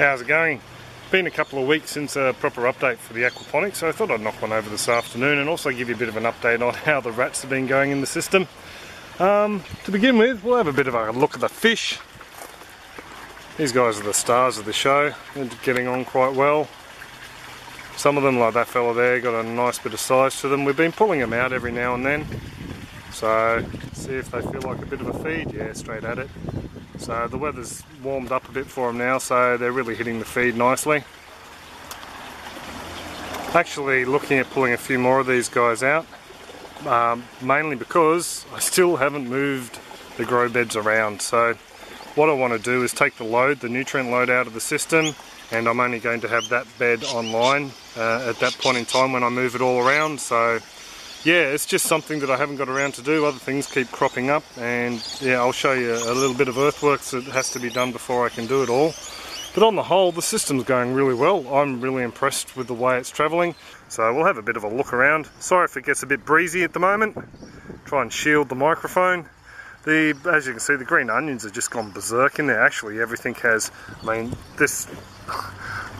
How's it going? Been a couple of weeks since a proper update for the Aquaponics, so I thought I'd knock one over this afternoon and also give you a bit of an update on how the rats have been going in the system. To begin with, we'll have a bit of a look at the fish. These guys are the stars of the show. They're getting on quite well. Some of them, like that fella there, got a nice bit of size to them. We've been pulling them out every now and then. So, see if they feel like a bit of a feed. Yeah, straight at it. So the weather's warmed up a bit for them now, so they're really hitting the feed nicely. Actually looking at pulling a few more of these guys out, mainly because I still haven't moved the grow beds around. So what I want to do is take the load, the nutrient load out of the system, and I'm only going to have that bed online at that point in time when I move it all around. So yeah, it's just something that I haven't got around to do. Other things keep cropping up, and yeah, I'll show you a little bit of earthworks that has to be done before I can do it all. But on the whole, the system's going really well. I'm really impressed with the way it's travelling. So we'll have a bit of a look around. Sorry if it gets a bit breezy at the moment. Try and shield the microphone. As you can see, the green onions have just gone berserk in there. Actually, everything has. I mean, this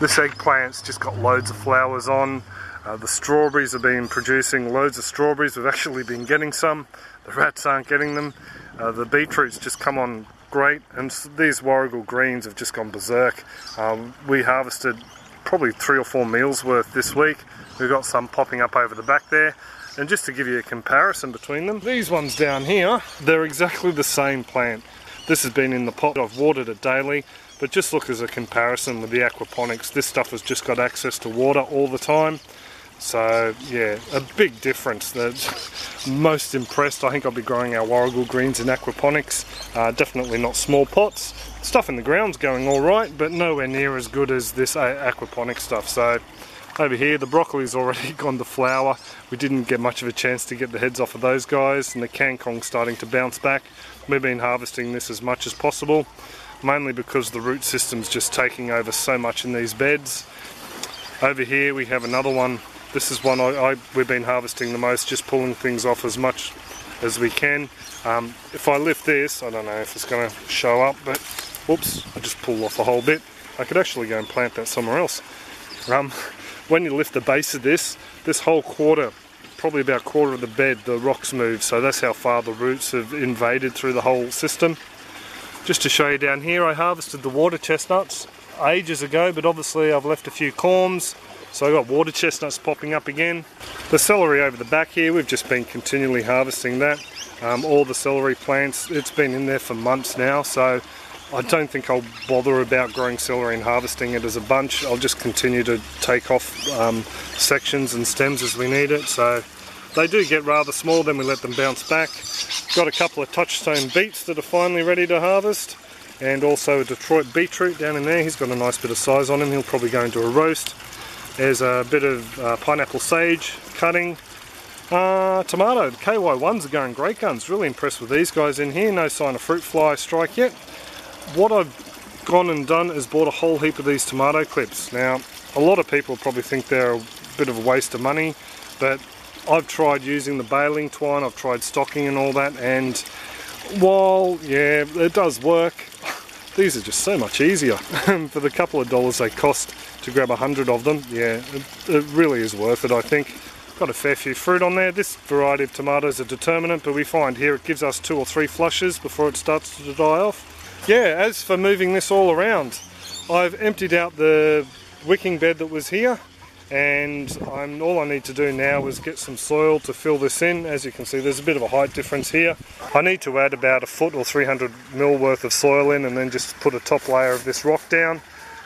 eggplant's just got loads of flowers on. The strawberries have been producing loads of strawberries. We've actually been getting some. The rats aren't getting them. The beetroot's just come on great, and these warrigal greens have just gone berserk. We harvested probably 3 or 4 meals worth this week. We've got some popping up over the back there. And just to give you a comparison between them, these ones down here, they're exactly the same plant. This has been in the pot. I've watered it daily. But just look as a comparison with the aquaponics. This stuff has just got access to water all the time. So yeah, a big difference. That's most impressed. I think I'll be growing our warrigal greens in aquaponics. Definitely not small pots. Stuff in the ground's going all right, but nowhere near as good as this aquaponic stuff. So over here, the broccoli's already gone to flower. We didn't get much of a chance to get the heads off of those guys, and the kangkong's starting to bounce back. We've been harvesting this as much as possible, mainly because the root system's just taking over so much in these beds. Over here we have another one. This is one we've been harvesting the most, just pulling things off as much as we can. If I lift this, I don't know if it's going to show up, but whoops, I just pulled off a whole bit. I could actually go and plant that somewhere else. When you lift the base of this whole quarter, probably about a quarter of the bed, the rocks move, so that's how far the roots have invaded through the whole system. Just to show you down here, I harvested the water chestnuts ages ago, but obviously I've left a few corms. So I've got water chestnuts popping up again. The celery over the back here, we've just been continually harvesting that. All the celery plants, it's been in there for months now, so I don't think I'll bother about growing celery and harvesting it as a bunch. I'll just continue to take off sections and stems as we need it. So they do get rather small, then we let them bounce back. Got a couple of touchstone beets that are finally ready to harvest, and also a Detroit beetroot down in there. He's got a nice bit of size on him. He'll probably go into a roast. There's a bit of pineapple sage cutting. Tomato, the KY1s are going great guns. Really impressed with these guys in here. No sign of fruit fly strike yet. What I've gone and done is bought a whole heap of these tomato clips. Now, a lot of people probably think they're a bit of a waste of money, but I've tried using the baling twine, I've tried stocking and all that, and while, yeah, it does work, these are just so much easier. For the couple of dollars they cost to grab 100 of them, yeah, it really is worth it, I think. Got a fair few fruit on there. This variety of tomatoes are determinate, but we find here it gives us 2 or 3 flushes before it starts to die off. Yeah, as for moving this all around, I've emptied out the wicking bed that was here, and all I need to do now is get some soil to fill this in. As you can see, there's a bit of a height difference here. I need to add about 1 foot or 300 mil worth of soil in, and then just put a top layer of this rock down.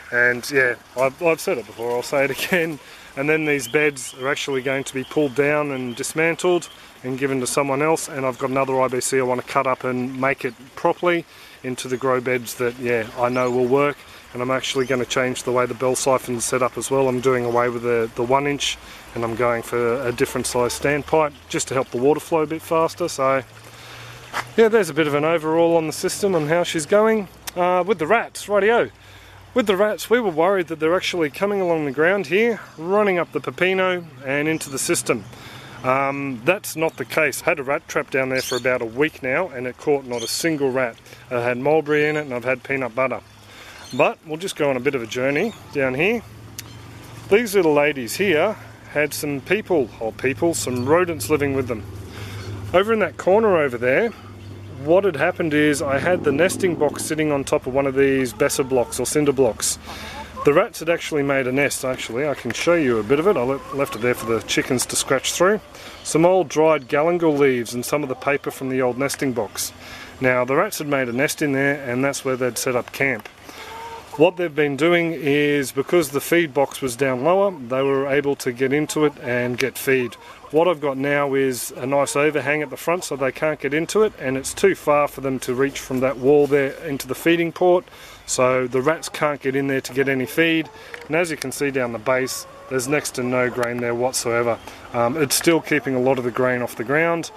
And yeah, I've said it before, I'll say it again. And then these beds are actually going to be pulled down and dismantled and given to someone else. And I've got another IBC I want to cut up and make it properly into the grow beds that, yeah, I know will work. And I'm actually going to change the way the bell siphon's set up as well. I'm doing away with the 1 inch, and I'm going for a different size standpipe just to help the water flow a bit faster. So yeah, there's a bit of an overall on the system and how she's going. With the rats, rightio. With the rats, we were worried that they're actually coming along the ground here, running up the pepino and into the system. That's not the case. I had a rat trap down there for about a week now, and it caught not a single rat. I had mulberry in it, and I've had peanut butter. But we'll just go on a bit of a journey down here. These little ladies here had some some rodents living with them. Over in that corner over there, what had happened is I had the nesting box sitting on top of one of these Besser blocks or cinder blocks. The rats had actually made a nest. Actually, I can show you a bit of it. I left it there for the chickens to scratch through. Some old dried galangal leaves and some of the paper from the old nesting box. Now the rats had made a nest in there, and that's where they'd set up camp. What they've been doing is, because the feed box was down lower, they were able to get into it and get feed. What I've got now is a nice overhang at the front so they can't get into it, and it's too far for them to reach from that wall there into the feeding port, so the rats can't get in there to get any feed. And as you can see down the base, there's next to no grain there whatsoever. It's still keeping a lot of the grain off the ground,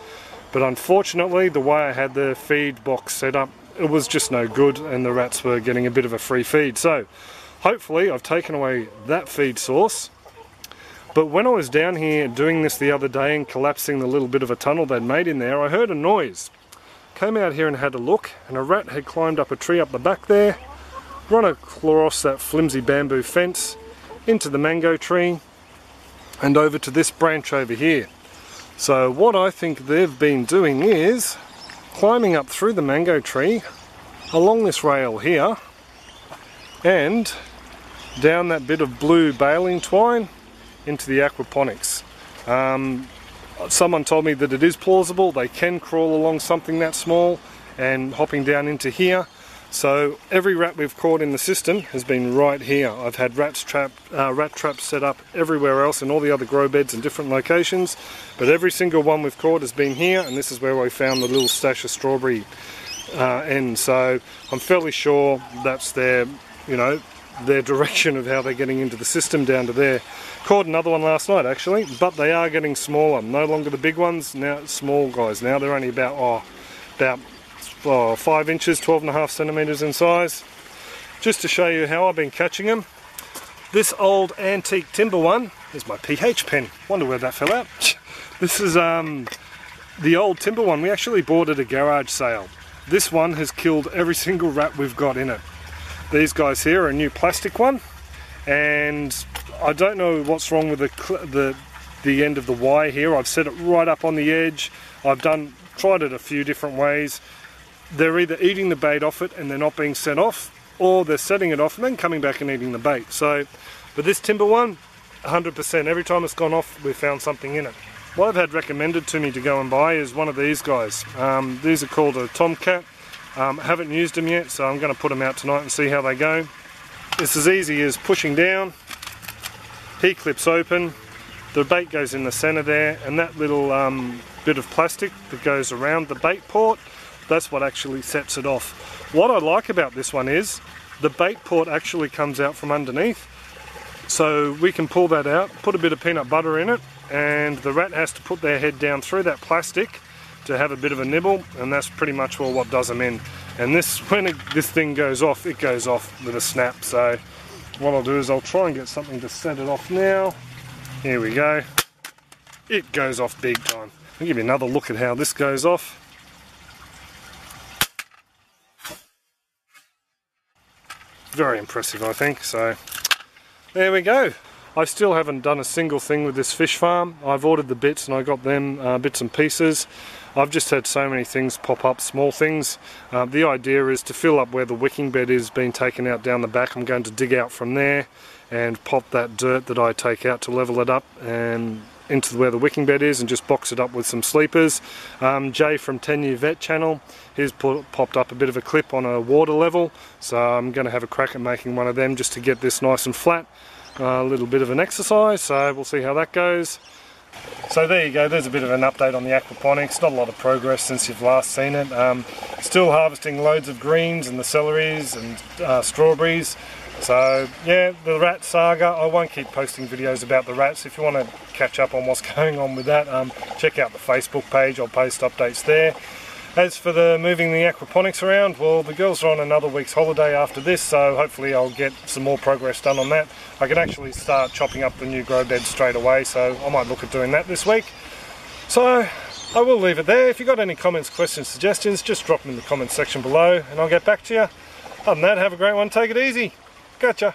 but unfortunately the way I had the feed box set up, it was just no good, and the rats were getting a bit of a free feed. So hopefully I've taken away that feed source. But when I was down here doing this the other day and collapsing the little bit of a tunnel they'd made in there, I heard a noise. Came out here and had a look, and a rat had climbed up a tree up the back there, run across that flimsy bamboo fence, into the mango tree, and over to this branch over here. So what I think they've been doing is climbing up through the mango tree, along this rail here, and down that bit of blue baling twine into the aquaponics. Someone told me that it is plausible, they can crawl along something that small and hopping down into here. So every rat we've caught in the system has been right here. I've had rat traps set up everywhere else in all the other grow beds in different locations, but every single one we've caught has been here, and this is where we found the little stash of strawberry end. So I'm fairly sure that's their, their direction of how they're getting into the system down to there. Caught another one last night actually, but they are getting smaller. No longer the big ones, now small guys. Now they're only about 5 inches, 12.5 centimeters in size. Just to show you how I've been catching them, this old antique timber one is my pH pen. Wonder where that fell out. This is the old timber one. We actually bought at a garage sale. This one has killed every single rat we've got in it. These guys here are a new plastic one, and I don't know what's wrong with the end of the wire here. I've set it right up on the edge. I've tried it a few different ways. They're either eating the bait off it and they're not being set off, or they're setting it off and then coming back and eating the bait. So, but this timber one, 100%, every time it's gone off, we've found something in it. What I've had recommended to me to go and buy is one of these guys. These are called a Tomcat. Haven't used them yet, so I'm going to put them out tonight and see how they go. It's as easy as pushing down, he clips open, the bait goes in the center there, and that little bit of plastic that goes around the bait port, that's what actually sets it off. What I like about this one is the bait port actually comes out from underneath, so we can pull that out, put a bit of peanut butter in it, and the rat has to put their head down through that plastic to have a bit of a nibble, and that's pretty much what does them in. And when this thing goes off, it goes off with a snap. So what I'll do is I'll try and get something to set it off now. Here we go. It goes off big time. I'll give you another look at how this goes off. Very impressive, I think. So there we go. I still haven't done a single thing with this fish farm. I've ordered the bits and I got them bits and pieces. I've just had so many things pop up, small things. The idea is to fill up where the wicking bed is being taken out down the back. I'm going to dig out from there and pop that dirt that I take out to level it up and into where the wicking bed is, and just box it up with some sleepers. Jay from 10 Year Vet channel, he's popped up a bit of a clip on a water level, so I'm going to have a crack at making one of them just to get this nice and flat. A little bit of an exercise, so we'll see how that goes. So there you go, there's a bit of an update on the aquaponics. Not a lot of progress since you've last seen it. Still harvesting loads of greens and the celeries and strawberries. So yeah, the rat saga, I won't keep posting videos about the rats. If you want to catch up on what's going on with that, check out the Facebook page, I'll post updates there. As for the moving the aquaponics around, well, the girls are on another week's holiday after this, so hopefully I'll get some more progress done on that. I can actually start chopping up the new grow beds straight away, so I might look at doing that this week. So I will leave it there. If you've got any comments, questions, suggestions, just drop them in the comments section below and I'll get back to you. Other than that, have a great one, take it easy. Gotcha.